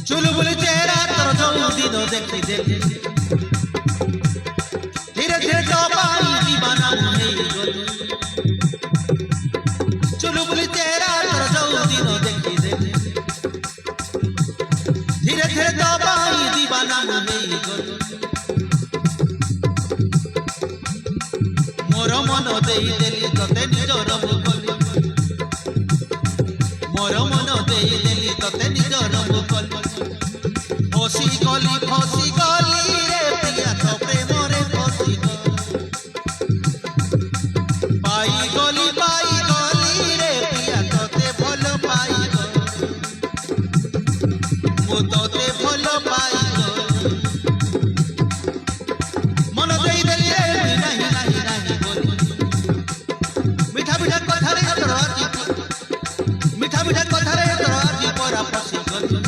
चुलबुल चेहरा तोर जो दिन देखी देखी धीरे धीरे तो पाई दीवाना होई गल चुलबुल चेहरा तोर जो दिन देखी देखी धीरे धीरे तो पाई दीवाना होई गल मोर मन देई देली तते निजर मुकल मोर मन देई देली तते निजर मुकल फसी गली रे पिया तो प्रेम रे फसी पाई गली रे पिया तोते भल पाई मु तोते भल पाई मन देई देली रे नहीं नहीं नहीं बोल मीठा मीठा कथा रे तोर आजी मीठा मीठा कथा रे तोर आजी परा फसी गली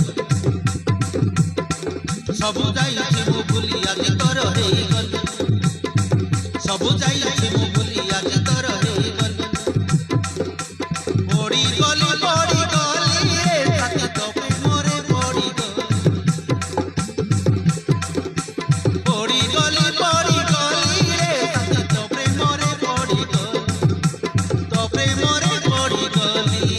सबु जाइछि मु भूली आज तोर हेई गल सबु जाइछि मु भूली आज तोर हेई गल पड़ी गली रे साथी तो प्रेम रे पड़ी गली रे साथी तो प्रेम रे पड़ी तो प्रेम रे पड़ी गली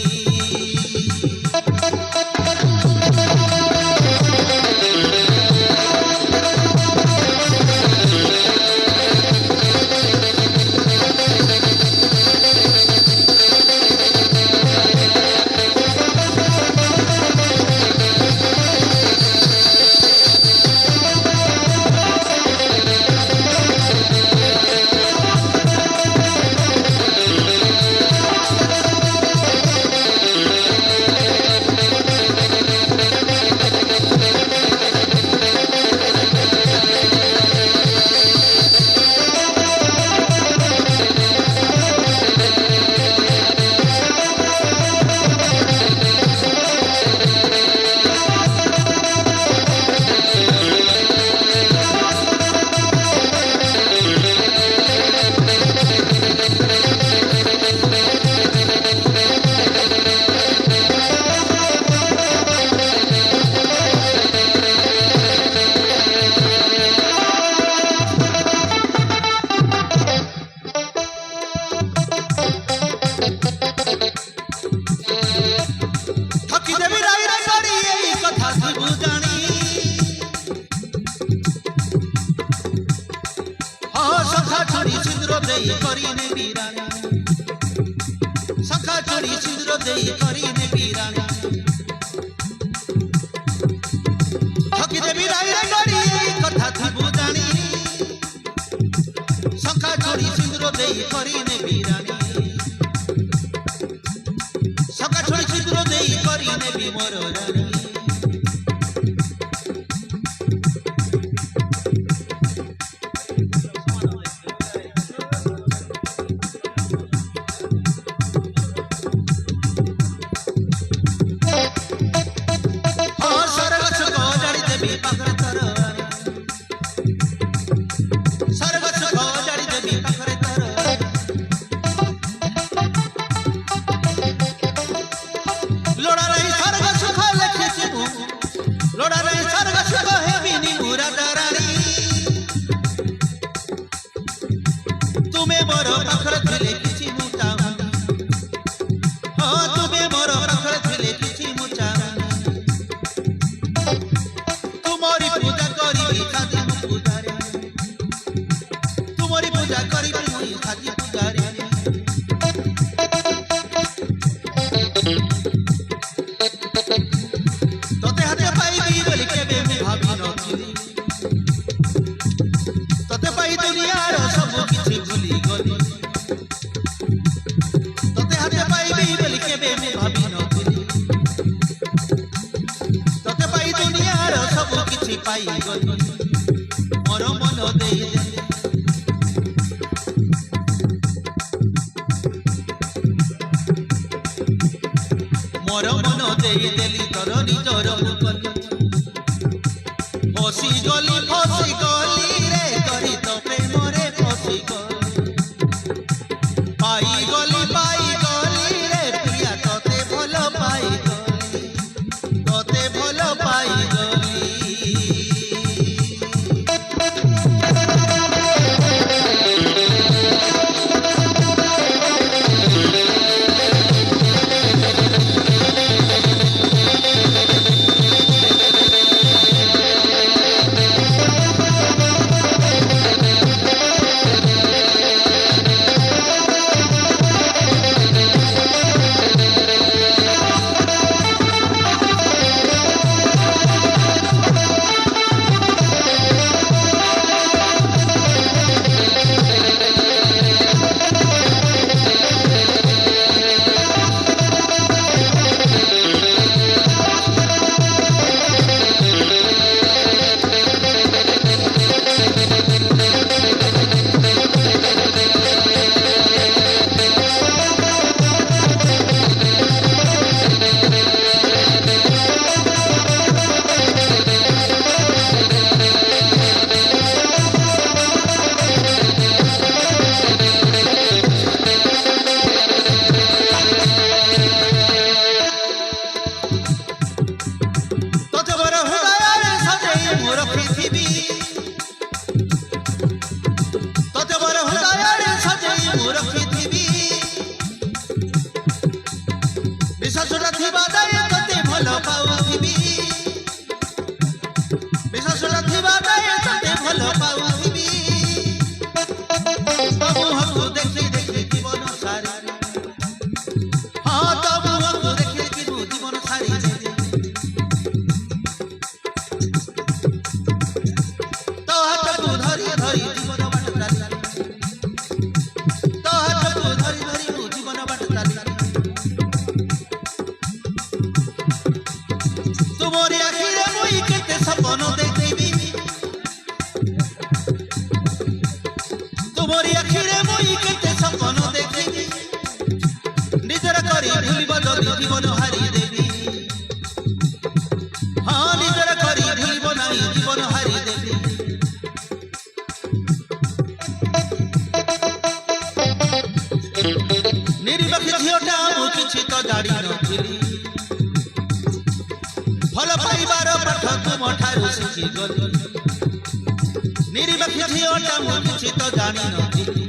सखा छोड़ी सिंदूर देई करीने बीराना सखा छोड़ी सिंदूर देई करीने बीराना ठकी देवी राई रे गरी कथा थिबु जानी सखा छोड़ी सिंदूर देई करीने बीराना सखा छोड़ी सिंदूर देई करीने बी मोर रानी मोर मन देई देली तोर निजर मुकल ফসি গলি রে করি তো প্রেমরে ফসি গলি পাই গলি রে প্রিয়া তোতে ভাল পাই গলি তোতে ভাল পাই গলি বিশ্বসুরা থিবা দায়ে তোতে ভাল পাউথিবি বিশ্বসুরা থিবা দায়ে তোতে ভাল পাউথিবি তবু হকু দেখি দেখি জীবন সারি হ্যাঁ তবু হকু দেখি দেখি জীবন সারি তো হাতকু ধরি ধরি জীবন বাট চালি তো হাতকু ধরি ধরি জীবন বাট চালি তোমারি আখিরে মুই কেতে সপন দেখিবি তোমারি আখিরে মুই কেতে সপন দেখিবি নিজর করি ভুলিব যদি জীবন হারি দেবি হ্যাঁ নিজর করি ভুলিব নাই জীবন হারি দেবি নির্বাক ঝিওটা মু কিছু তো জানি নথিলি ভাল পাইবার পাঠ তুমঠারু শিখি গলি নির্বাক ঝিওটা মু কিছু তো জানি নথিলি